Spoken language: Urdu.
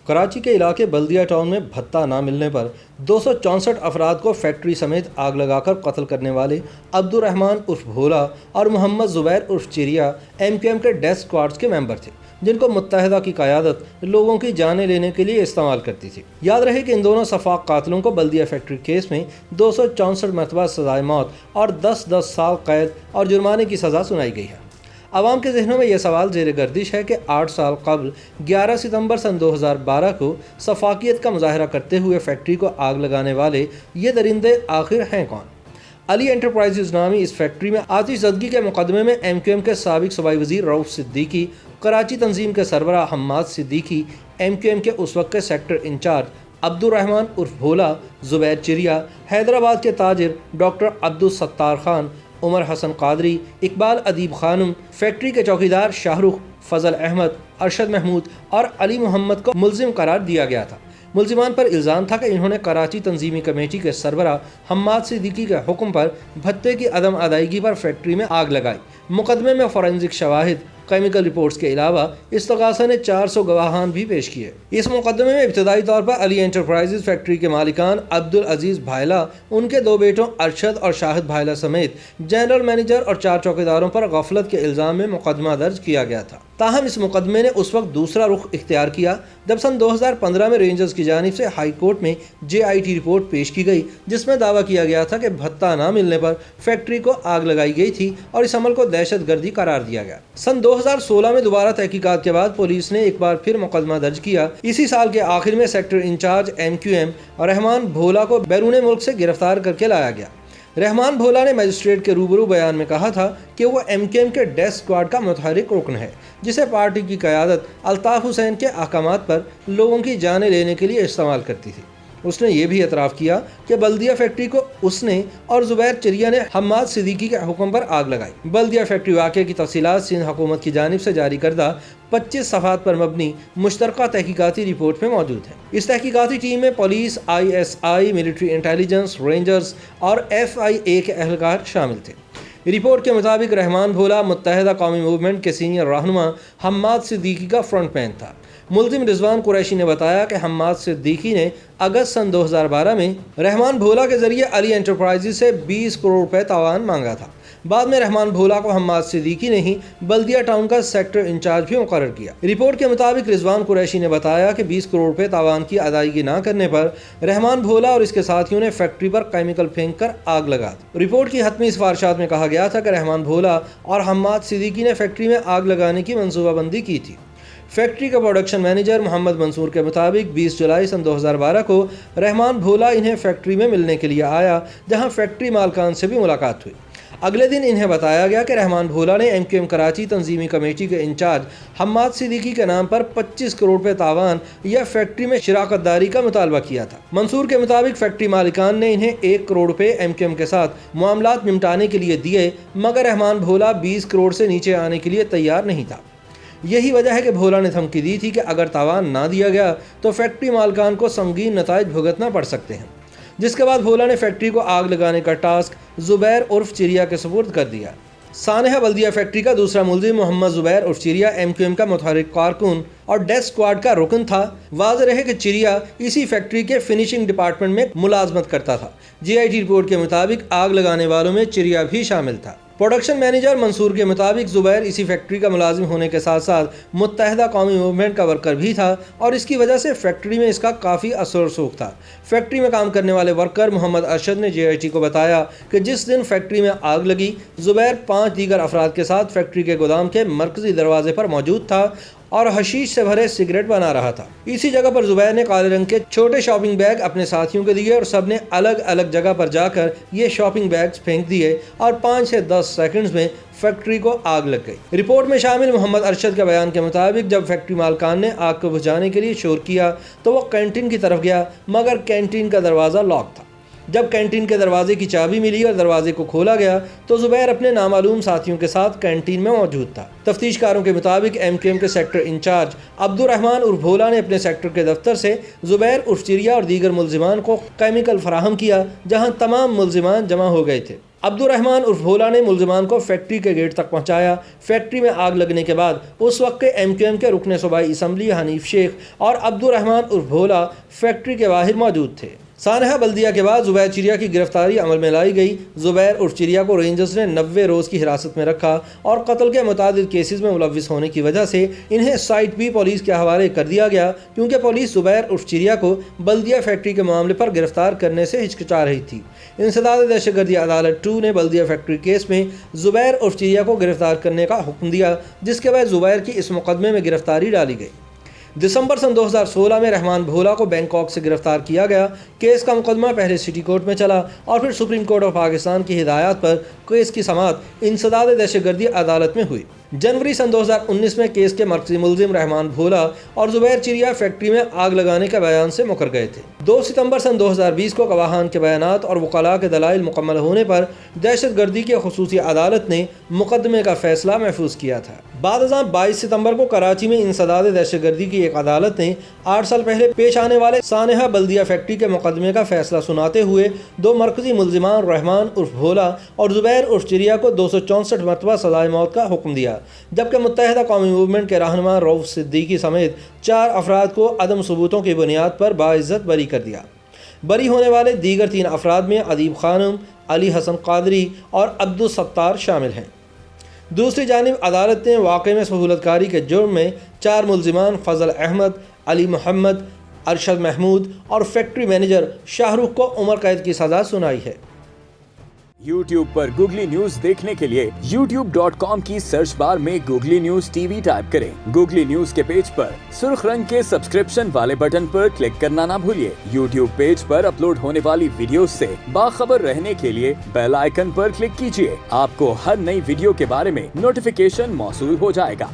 کراچی کے علاقے بلدیہ ٹاؤن میں بھتہ نہ ملنے پر 264 افراد کو فیکٹری سمیت آگ لگا کر قتل کرنے والے عبد الرحمان عرف بھولا اور محمد زبیر عرف چریا MQM کے ڈیتھ اسکواڈ کے ممبر تھے، جن کو متحدہ کی قیادت لوگوں کی جانیں لینے کے لیے استعمال کرتی تھی۔ یاد رہے کہ ان دونوں سفاک قاتلوں کو بلدیہ فیکٹری کیس میں 264 مرتبہ سزائے موت اور 10 سال قید اور جرمانے کی سزا سنائی گئی ہے۔ عوام کے ذہنوں میں یہ سوال زیر گردش ہے کہ 8 سال قبل 11 ستمبر سن 2012 کو سفاکیت کا مظاہرہ کرتے ہوئے فیکٹری کو آگ لگانے والے یہ درندے آخر ہیں کون؟ علی انٹرپرائزز نامی اس فیکٹری میں آتش زدگی کے مقدمے میں MQM کے سابق صوبائی وزیر رؤف صدیقی، کراچی تنظیم کے سربراہ حماد صدیقی، MQM کے اس وقت کے سیکٹر انچارج عبد الرحمان عرف بھولا، زبیر چریا، حیدرآباد کے تاجر ڈاکٹر عبدالستار خان، عمر حسن قادری، اقبال ادیب خانم، فیکٹری کے چوکیدار شاہ رخ، فضل احمد، ارشد محمود اور علی محمد کو ملزم قرار دیا گیا تھا۔ ملزمان پر الزام تھا کہ انہوں نے کراچی تنظیمی کمیٹی کے سربراہ حماد صدیقی کے حکم پر بھتے کی عدم ادائیگی پر فیکٹری میں آگ لگائی۔ مقدمے میں فورینزک شواہد، کیمیکل رپورٹس کے علاوہ استغاثہ نے 400 گواہان بھی پیش کیے۔ اس مقدمے میں ابتدائی طور پر علی انٹرپرائزز فیکٹری کے مالکان عبدالعزیز بھائلا، ان کے 2 بیٹوں ارشد اور شاہد بھائلا سمیت جنرل مینیجر اور 4 چوکیداروں پر غفلت کے الزام میں مقدمہ درج کیا گیا تھا۔ تاہم اس مقدمے نے اس وقت دوسرا رخ اختیار کیا جب سن 2015 میں رینجرز کی جانب سے ہائی کورٹ میں JIT رپورٹ پیش کی گئی، جس میں دعویٰ کیا گیا تھا کہ بھتہ نہ ملنے پر فیکٹری کو آگ لگائی گئی تھی اور اس عمل کو دہشت گردی قرار دیا گیا۔ سن 2016 میں دوبارہ تحقیقات کے بعد پولیس نے ایک بار پھر مقدمہ درج کیا۔ اسی سال کے آخر میں سیکٹر انچارج MQM رحمان بھولا کو بیرون ملک سے گرفتار کر کے لایا گیا۔ رحمان بھولا نے مجسٹریٹ کے روبرو بیان میں کہا تھا کہ وہ MQM کے ڈیتھ اسکواڈ کا متحرک رکن ہے، جسے پارٹی کی قیادت الطاف حسین کے احکامات پر لوگوں کی جانیں لینے کے لیے استعمال کرتی تھی۔ اس نے یہ بھی اعتراف کیا کہ بلدیہ فیکٹری کو اس نے اور زبیر چریا نے حماد صدیقی کے حکم پر آگ لگائی۔ بلدیہ فیکٹری واقعے کی تفصیلات سندھ حکومت کی جانب سے جاری کردہ 25 صفحات پر مبنی مشترکہ تحقیقاتی رپورٹ میں موجود ہے۔ اس تحقیقاتی ٹیم میں police, ISI، military intelligence, rangers اور FIA کے اہلکار شامل تھے۔ رپورٹ کے مطابق رحمان بھولا متحدہ قومی موومنٹ کے سینئر رہنما حماد صدیقی کا فرنٹ مین تھا۔ ملزم رضوان قریشی نے بتایا کہ حماد صدیقی نے اگست سن 2012 میں رحمان بھولا کے ذریعے علی انٹرپرائزز سے 20 کروڑ روپے تاوان مانگا تھا۔ بعد میں رحمان بھولا کو حماد صدیقی نے ہی بلدیہ ٹاؤن کا سیکٹر انچارج بھی مقرر کیا۔ رپورٹ کے مطابق رضوان قریشی نے بتایا کہ 20 کروڑ روپے تاوان کی ادائیگی نہ کرنے پر رحمان بھولا اور اس کے ساتھیوں نے فیکٹری پر کیمیکل پھینک کر آگ لگا دی۔ رپورٹ کی حتمی سفارشات میں کہا گیا تھا کہ رحمان بھولا اور حماد صدیقی نے فیکٹری میں آگ لگانے کی منصوبہ بندی کی تھی۔ فیکٹری کا پروڈکشن مینیجر محمد منصور کے مطابق 20 جولائی سن 2012 کو رحمان بھولا انہیں فیکٹری میں ملنے کے لیے آیا، جہاں فیکٹری مالکان سے بھی ملاقات ہوئی۔ اگلے دن انہیں بتایا گیا کہ رحمان بھولا نے MQM کراچی تنظیمی کمیٹی کے انچارج حماد صدیقی کے نام پر 25 کروڑ روپے تاوان یا فیکٹری میں شراکت داری کا مطالبہ کیا تھا۔ منصور کے مطابق فیکٹری مالکان نے انہیں 1 کروڑ روپے MQM کے ساتھ معاملات نمٹانے کے لیے دیے، مگر رحمان بھولا 20 کروڑ سے نیچے آنے کے لیے تیار نہیں تھا۔ یہی وجہ ہے کہ بھولا نے دھمکی دی تھی کہ اگر تاوان نہ دیا گیا تو فیکٹری مالکان کو سنگین نتائج بھگتنا پڑ سکتے ہیں، جس کے بعد بھولا نے فیکٹری کو آگ لگانے کا ٹاسک زبیر عرف چریا کے سپرد کر دیا۔ سانحہ بلدیہ فیکٹری کا دوسرا ملزم محمد زبیر عرف چریا MQM کا متحرک کارکن اور ڈیتھ اسکواڈ کا رکن تھا۔ واضح رہے کہ چریا اسی فیکٹری کے فنیشنگ ڈپارٹمنٹ میں ملازمت کرتا تھا۔ JIT رپورٹ کے مطابق آگ لگانے والوں میں چریا بھی شامل تھا۔ پروڈکشن مینیجر منصور کے مطابق زبیر اسی فیکٹری کا ملازم ہونے کے ساتھ ساتھ متحدہ قومی موومنٹ کا ورکر بھی تھا اور اس کی وجہ سے فیکٹری میں اس کا کافی اثر و رسوخ تھا۔ فیکٹری میں کام کرنے والے ورکر محمد ارشد نے JIT کو بتایا کہ جس دن فیکٹری میں آگ لگی، زبیر 5 دیگر افراد کے ساتھ فیکٹری کے گودام کے مرکزی دروازے پر موجود تھا اور حشیش سے بھرے سگریٹ بنا رہا تھا۔ اسی جگہ پر زبیر نے کالے رنگ کے چھوٹے شاپنگ بیگ اپنے ساتھیوں کو دیے اور سب نے الگ الگ جگہ پر جا کر یہ شاپنگ بیگز پھینک دیے اور 5 سے 10 سیکنڈز میں فیکٹری کو آگ لگ گئی۔ رپورٹ میں شامل محمد ارشد کے بیان کے مطابق جب فیکٹری مالکان نے آگ کو بجھانے کے لیے شور کیا تو وہ کینٹین کی طرف گیا، مگر کینٹین کا دروازہ لاک تھا۔ جب کینٹین کے دروازے کی چابی ملی اور دروازے کو کھولا گیا تو زبیر اپنے نامعلوم ساتھیوں کے ساتھ کینٹین میں موجود تھا۔ تفتیش کاروں کے مطابق MQM کے سیکٹر انچارج عبد الرحمان عرف بھولا نے اپنے سیکٹر کے دفتر سے زبیر عرف چریا اور دیگر ملزمان کو کیمیکل فراہم کیا، جہاں تمام ملزمان جمع ہو گئے تھے۔ عبد الرحمان عرف بھولا نے ملزمان کو فیکٹری کے گیٹ تک پہنچایا۔ فیکٹری میں آگ لگنے کے بعد اس وقت کے MQM کے رکن صوبائی اسمبلی حنیف شیخ اور عبد الرحمان عرف بھولا فیکٹری کے باہر موجود تھے۔ سانحہ بلدیہ کے بعد زبیر چریا کی گرفتاری عمل میں لائی گئی۔ زبیر عرف چریا کو رینجرز نے 90 روز کی حراست میں رکھا اور قتل کے متعدد کیسز میں ملوث ہونے کی وجہ سے انہیں سائٹ B پولیس کے حوالے کر دیا گیا، کیونکہ پولیس زبیر عرف چریا کو بلدیہ فیکٹری کے معاملے پر گرفتار کرنے سے ہچکچا رہی تھی۔ انسداد دہشت گردی عدالت 2 نے بلدیہ فیکٹری کیس میں زبیر عرف چریا کو گرفتار کرنے کا حکم دیا، جس کے بعد زبیر کی اس مقدمے میں گرفتاری ڈالی گئی۔ دسمبر سن 2016 میں رحمان بھولا کو بینکاک سے گرفتار کیا گیا۔ کیس کا مقدمہ پہلے سٹی کورٹ میں چلا اور پھر سپریم کورٹ آف پاکستان کی ہدایات پر کیس کی سماعت انسداد دہشت گردی عدالت میں ہوئی۔ جنوری سن 2019 میں کیس کے مرکزی ملزم رحمان بھولا اور زبیر چریا فیکٹری میں آگ لگانے کے بیان سے مکر گئے تھے۔ 2 ستمبر سن 2020 کو گواہان کے بیانات اور وکلاء کے دلائل مکمل ہونے پر دہشت گردی کی خصوصی عدالت نے مقدمے کا فیصلہ محفوظ کیا تھا۔ بعد ازاں 22 ستمبر کو کراچی میں انسداد دہشت گردی کی ایک عدالت نے 8 سال پہلے پیش آنے والے سانحہ بلدیہ فیکٹری کے مقدمے کا فیصلہ سناتے ہوئے 2 مرکزی ملزمان رحمان عرف بھولا اور زبیر عرف چریا کو 264 مرتبہ سزائے موت کا حکم دیا، جبکہ متحدہ قومی موومنٹ کے رہنما رؤف صدیقی سمیت 4 افراد کو عدم ثبوتوں کی بنیاد پر باعزت بری کر دیا۔ بری ہونے والے دیگر 3 افراد میں ادیب خانم، علی حسن قادری اور عبدالستار شامل ہیں۔ دوسری جانب عدالت نے واقعے میں سہولت کاری کے جرم میں 4 ملزمان فضل احمد، علی محمد، ارشد محمود اور فیکٹری مینیجر شاہ رخ کو عمر قید کی سزا سنائی ہے۔ YouTube پر گوگلی نیوز دیکھنے کے لیے youtube.com کی سرچ بار میں گوگلی نیوز TV ٹائپ کریں۔ گوگلی نیوز کے پیج پر سرخ رنگ کے سبسکرپشن والے بٹن پر کلک کرنا نہ بھولیے۔ YouTube پیج پر اپلوڈ ہونے والی ویڈیوز سے باخبر رہنے کے لیے بیل آئیکن پر کلک کیجیے۔ آپ کو ہر نئی ویڈیو کے بارے میں نوٹیفیکیشن موصول ہو جائے گا۔